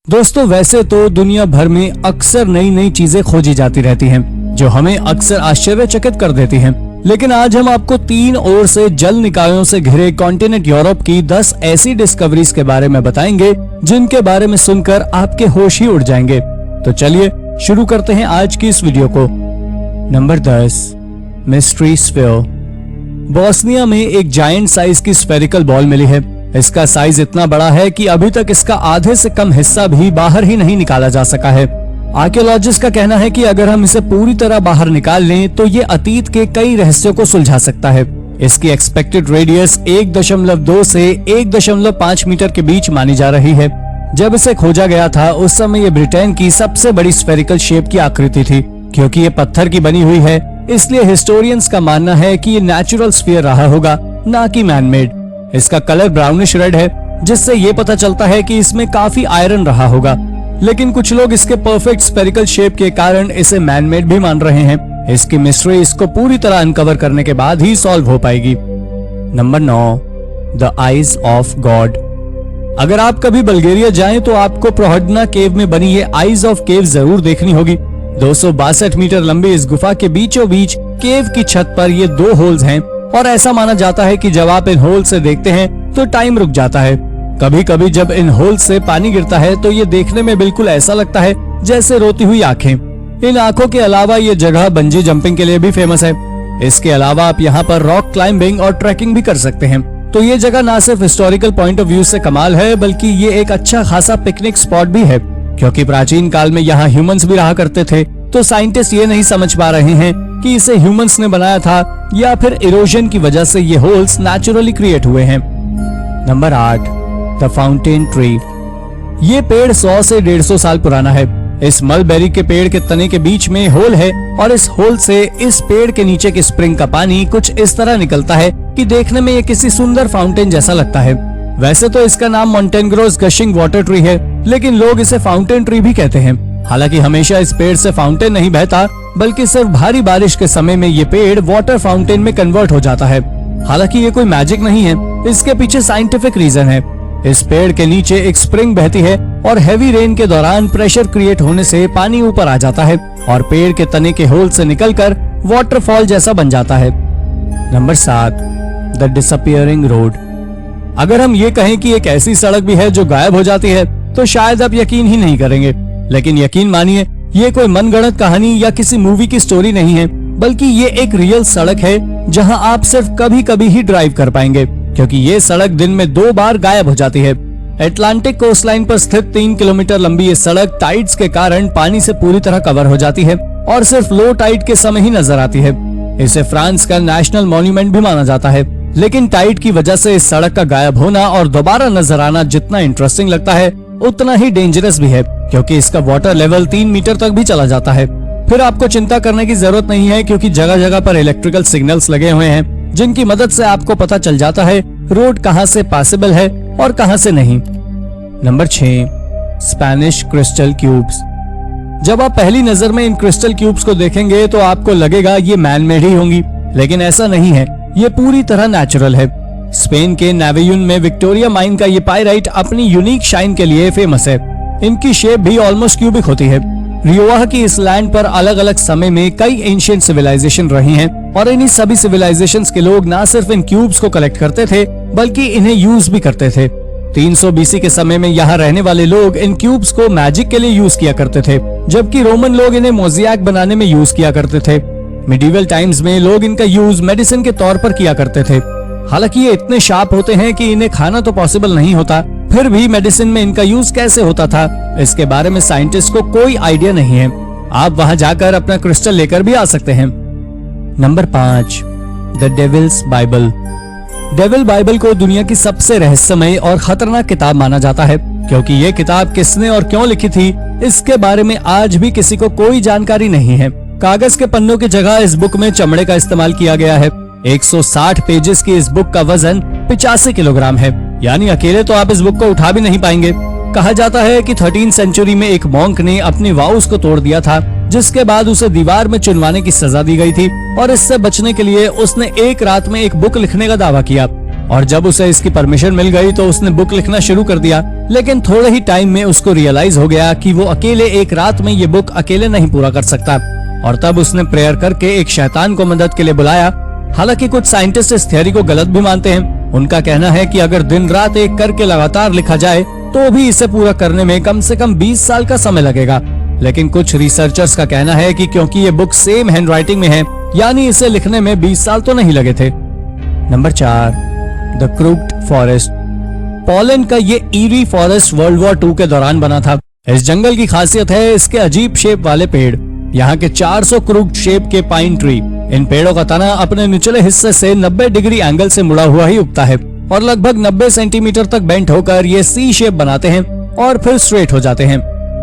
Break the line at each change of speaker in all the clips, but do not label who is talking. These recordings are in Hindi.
दोस्तों वैसे तो दुनिया भर में अक्सर नई नई चीजें खोजी जाती रहती हैं, जो हमें अक्सर आश्चर्यचकित कर देती हैं। लेकिन आज हम आपको 3 ओर से जल निकायों से घिरे कॉन्टिनेंट यूरोप की 10 ऐसी डिस्कवरीज के बारे में बताएंगे जिनके बारे में सुनकर आपके होश ही उड़ जाएंगे। तो चलिए शुरू करते हैं आज की इस वीडियो को। Number 10, mystery sphere. बोस्निया में एक जायंट साइज की स्फेरिकल बॉल मिली है। इसका साइज इतना बड़ा है कि अभी तक इसका आधे से कम हिस्सा भी बाहर ही नहीं निकाला जा सका है। आर्कियोलॉजिस्ट का कहना है कि अगर हम इसे पूरी तरह बाहर निकाल लें तो ये अतीत के कई रहस्यों को सुलझा सकता है। इसकी एक्सपेक्टेड रेडियस 1.2 से 1.5 मीटर के बीच मानी जा रही है। जब इसे खोजा गया था उस समय ये ब्रिटेन की सबसे बड़ी स्फेरिकल शेप की आकृति थी। क्योंकि ये पत्थर की बनी हुई है, इसलिए हिस्टोरियंस का मानना है कि ये नेचुरल स्फीयर रहा होगा, ना कि मैनमेड। इसका कलर ब्राउनिश रेड है, जिससे ये पता चलता है कि इसमें काफी आयरन रहा होगा। लेकिन कुछ लोग इसके परफेक्ट स्फेरिकल शेप के कारण इसे मैनमेड भी मान रहे हैं। इसकी मिस्ट्री इसको पूरी तरह अनकवर करने के बाद ही सॉल्व हो पाएगी। Number 9, the eyes of God. अगर आप कभी बल्गेरिया जाएं तो आपको प्रोहडना केव में बनी ये आईज ऑफ केव जरूर देखनी होगी। 262 मीटर लंबी इस गुफा के बीचों बीच केव की छत पर ये 2 होल्स हैं और ऐसा माना जाता है कि जब आप इन होल से देखते हैं तो टाइम रुक जाता है। कभी कभी जब इन होल से पानी गिरता है तो ये देखने में बिल्कुल ऐसा लगता है जैसे रोती हुई आंखें। इन आंखों के अलावा ये जगह बंजी जंपिंग के लिए भी फेमस है। इसके अलावा आप यहाँ पर रॉक क्लाइंबिंग और ट्रैकिंग भी कर सकते हैं। तो ये जगह ना सिर्फ हिस्टोरिकल पॉइंट ऑफ व्यू से कमाल है, बल्कि ये एक अच्छा खासा पिकनिक स्पॉट भी है। क्योंकि प्राचीन काल में यहाँ ह्यूमंस भी रहा करते थे, तो साइंटिस्ट ये नहीं समझ पा रहे हैं कि इसे ह्यूमंस ने बनाया था या फिर इरोजन की वजह से ये होल्स नेचुरली क्रिएट हुए हैं। Number 8, the fountain tree. ये पेड़ 100 से 150 साल पुराना है। इस मलबेरी के पेड़ के तने के बीच में होल है और इस होल से इस पेड़ के नीचे के स्प्रिंग का पानी कुछ इस तरह निकलता है कि देखने में ये किसी सुंदर फाउंटेन जैसा लगता है। वैसे तो इसका नाम मोंटेनग्रोस गशिंग वाटर ट्री है, लेकिन लोग इसे फाउंटेन ट्री भी कहते हैं। हालांकि हमेशा इस पेड़ से फाउंटेन नहीं बहता, बल्कि सिर्फ भारी बारिश के समय में ये पेड़ वाटर फाउंटेन में कन्वर्ट हो जाता है। हालांकि ये कोई मैजिक नहीं है, इसके पीछे साइंटिफिक रीजन है। इस पेड़ के नीचे एक स्प्रिंग बहती है और हैवी रेन के दौरान प्रेशर क्रिएट होने से पानी ऊपर आ जाता है और पेड़ के तने के होल से निकलकर वाटरफॉल जैसा बन जाता है। Number 7, the disappearing road. अगर हम ये कहें कि एक ऐसी सड़क भी है जो गायब हो जाती है तो शायद आप यकीन ही नहीं करेंगे। लेकिन यकीन मानिए, ये कोई मनगढ़ंत कहानी या किसी मूवी की स्टोरी नहीं है, बल्कि ये एक रियल सड़क है जहां आप सिर्फ कभी कभी ही ड्राइव कर पाएंगे, क्योंकि ये सड़क दिन में 2 बार गायब हो जाती है। अटलांटिक कोस्टलाइन पर स्थित 3 किलोमीटर लंबी ये सड़क टाइड्स के कारण पानी से पूरी तरह कवर हो जाती है और सिर्फ लो टाइड के समय ही नजर आती है। इसे फ्रांस का नेशनल मॉन्यूमेंट भी माना जाता है। लेकिन टाइड की वजह से इस सड़क का गायब होना और दोबारा नजर आना जितना इंटरेस्टिंग लगता है, उतना ही डेंजरस भी है, क्योंकि इसका वाटर लेवल 3 मीटर तक भी चला जाता है। फिर आपको चिंता करने की जरूरत नहीं है, क्योंकि जगह जगह पर इलेक्ट्रिकल सिग्नल्स लगे हुए हैं, जिनकी मदद से आपको पता चल जाता है रोड कहां से पासिबल है और कहां से नहीं। Number 6, Spanish crystal cubes. जब आप पहली नजर में इन क्रिस्टल क्यूब्स को देखेंगे तो आपको लगेगा ये मैनमेड ही होंगी, लेकिन ऐसा नहीं है। ये पूरी तरह नेचुरल है। स्पेन के नावेयुन में विक्टोरिया माइन का ये पाइराइट अपनी यूनिक शाइन के लिए फेमस है। इनकी शेप भी ऑलमोस्ट क्यूबिक होती है। रियोवा की इस लैंड पर अलग अलग समय में कई एंशिएंट सिविलाइजेशन रही हैं और इन्हीं सभी सिविलाइजेशंस के लोग न सिर्फ इन क्यूब्स को कलेक्ट करते थे, बल्कि इन्हें यूज भी करते थे। 300 BC के समय में यहाँ रहने वाले लोग इन क्यूब्स को मैजिक के लिए यूज किया करते थे, जबकि रोमन लोग इन्हें मोज़ेक बनाने में यूज किया करते थे। मिडीवल टाइम्स में लोग इनका यूज मेडिसिन के तौर पर किया करते थे। हालांकि ये इतने शार्प होते हैं कि इन्हें खाना तो पॉसिबल नहीं होता, फिर भी मेडिसिन में इनका यूज कैसे होता था, इसके बारे में साइंटिस्ट को कोई आइडिया नहीं है। आप वहां जाकर अपना क्रिस्टल लेकर भी आ सकते हैं। Number 5, the devil's bible. Devil bible को दुनिया की सबसे रहस्यमय और खतरनाक किताब माना जाता है, क्योंकि ये किताब किसने और क्यों लिखी थी, इसके बारे में आज भी किसी को कोई जानकारी नहीं है। कागज के पन्नों की जगह इस बुक में चमड़े का इस्तेमाल किया गया है। 160 पेजेस की इस बुक का वजन 85 किलोग्राम है, यानी अकेले तो आप इस बुक को उठा भी नहीं पाएंगे। कहा जाता है कि 13th सेंचुरी में एक मॉन्क ने अपनी वाउस को तोड़ दिया था, जिसके बाद उसे दीवार में चुनवाने की सजा दी गई थी और इससे बचने के लिए उसने एक रात में एक बुक लिखने का दावा किया। और जब उसे इसकी परमिशन मिल गई तो उसने बुक लिखना शुरू कर दिया। लेकिन थोड़े ही टाइम में उसको रियलाइज हो गया कि वो अकेले एक रात में ये बुक अकेले नहीं पूरा कर सकता, और तब उसने प्रेयर करके एक शैतान को मदद के लिए बुलाया। हालांकि कुछ साइंटिस्ट इस थियोरी को गलत भी मानते हैं। उनका कहना है कि अगर दिन रात एक करके लगातार लिखा जाए तो भी इसे पूरा करने में कम से कम 20 साल का समय लगेगा। लेकिन कुछ रिसर्चर्स का कहना है कि क्योंकि ये बुक सेम हैंडराइटिंग में है, यानी इसे लिखने में 20 साल तो नहीं लगे थे। Number 4, the crooked forest. Poland का ये ईरी फॉरेस्ट वर्ल्ड वॉर 2 के दौरान बना था। इस जंगल की खासियत है इसके अजीब शेप वाले पेड़। यहाँ के 400 क्रूक्ड शेप के पाइन ट्री, इन पेड़ों का तना अपने निचले हिस्से से 90 डिग्री एंगल से मुड़ा हुआ ही उगता है और लगभग 90 सेंटीमीटर तक बेंट होकर ये सी शेप बनाते हैं और फिर स्ट्रेट हो जाते हैं।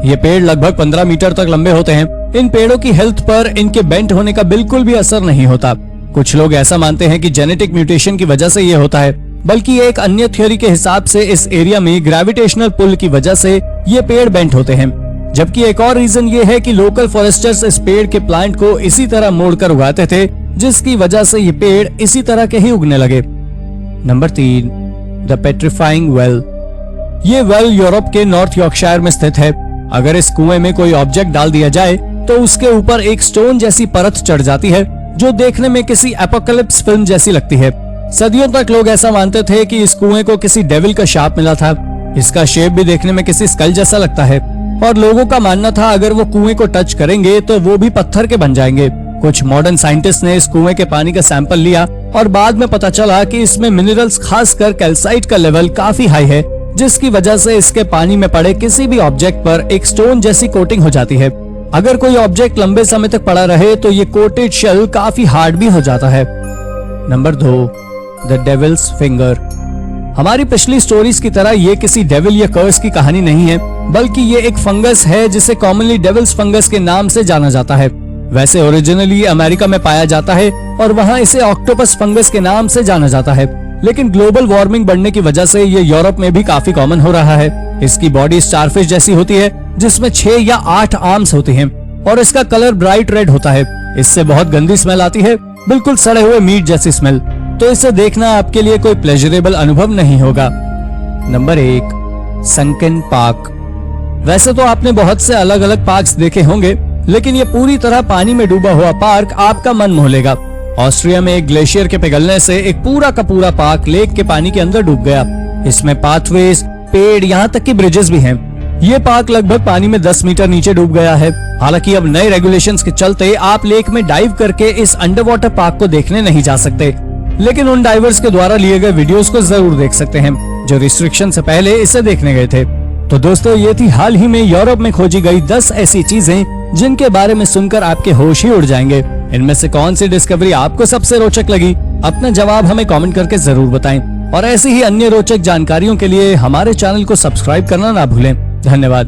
ये पेड़ लगभग 15 मीटर तक लंबे होते हैं। इन पेड़ों की हेल्थ पर इनके बेंट होने का बिल्कुल भी असर नहीं होता। कुछ लोग ऐसा मानते हैं कि जेनेटिक म्यूटेशन की वजह से ये होता है, बल्कि एक अन्य थ्योरी के हिसाब से इस एरिया में ग्रेविटेशनल पुल की वजह से ये पेड़ बेंट होते हैं। जबकि एक और रीजन ये है कि लोकल फॉरेस्टर्स इस पेड़ के प्लांट को इसी तरह मोड़कर उगाते थे, जिसकी वजह से ये पेड़ इसी तरह के ही उगने लगे। Number 3, the petrifying well. ये वेल यूरोप के नॉर्थ यॉर्कशायर में स्थित है। अगर इस कुएं में कोई ऑब्जेक्ट डाल दिया जाए तो उसके ऊपर एक स्टोन जैसी परत चढ़ जाती है, जो देखने में किसी एपोकलिप्स फिल्म जैसी लगती है। सदियों तक लोग ऐसा मानते थे कि इस कुएं को किसी डेविल का शाप मिला था। इसका शेप भी देखने में किसी स्कल जैसा लगता है और लोगों का मानना था अगर वो कुएं को टच करेंगे तो वो भी पत्थर के बन जाएंगे। कुछ मॉडर्न साइंटिस्ट ने इस कुएं के पानी का सैंपल लिया और बाद में पता चला कि इसमें मिनरल्स, खासकर कैल्साइट का लेवल काफी हाई है, जिसकी वजह से इसके पानी में पड़े किसी भी ऑब्जेक्ट पर एक स्टोन जैसी कोटिंग हो जाती है। अगर कोई ऑब्जेक्ट लंबे समय तक पड़ा रहे तो ये कोटेड शेल काफी हार्ड भी हो जाता है। Number 2, the devil's finger. हमारी पिछली स्टोरीज की तरह ये किसी डेविल या कर्स की कहानी नहीं है, बल्कि ये एक फंगस है जिसे कॉमनली डेविल्स फंगस के नाम से जाना जाता है। वैसे ओरिजिनली अमेरिका में पाया जाता है और वहाँ इसे ऑक्टोपस फंगस के नाम से जाना जाता है, लेकिन ग्लोबल वार्मिंग बढ़ने की वजह से ये यूरोप में भी काफी कॉमन हो रहा है। इसकी बॉडी स्टारफिश जैसी होती है, जिसमें 6 या 8 आर्म्स होती हैं और इसका कलर ब्राइट रेड होता है। इससे बहुत गंदी स्मेल आती है, बिल्कुल सड़े हुए मीट जैसी स्मेल, तो इसे देखना आपके लिए कोई प्लेजरेबल अनुभव नहीं होगा। Number 1, sunken park. वैसे तो आपने बहुत से अलग अलग पार्क्स देखे होंगे, लेकिन ये पूरी तरह पानी में डूबा हुआ पार्क आपका मन मोह लेगा। ऑस्ट्रिया में एक ग्लेशियर के पिघलने से एक पूरा का पूरा पार्क लेक के पानी के अंदर डूब गया। इसमें पाथवेज, पेड़, यहाँ तक कि ब्रिजेस भी हैं। ये पार्क लगभग पानी में 10 मीटर नीचे डूब गया है। हालांकि अब नए रेगुलेशंस के चलते आप लेक में डाइव करके इस अंडर वाटर पार्क को देखने नहीं जा सकते, लेकिन उन डाइवर्स के द्वारा लिए गए वीडियोस को जरूर देख सकते हैं, जो रिस्ट्रिक्शन से पहले इसे देखने गए थे। तो दोस्तों, ये थी हाल ही में यूरोप में खोजी गई 10 ऐसी चीजें जिनके बारे में सुनकर आपके होश ही उड़ जाएंगे। इनमें से कौन सी डिस्कवरी आपको सबसे रोचक लगी? अपना जवाब हमें कमेंट करके जरूर बताएं और ऐसी ही अन्य रोचक जानकारियों के लिए हमारे चैनल को सब्सक्राइब करना ना भूलें। धन्यवाद।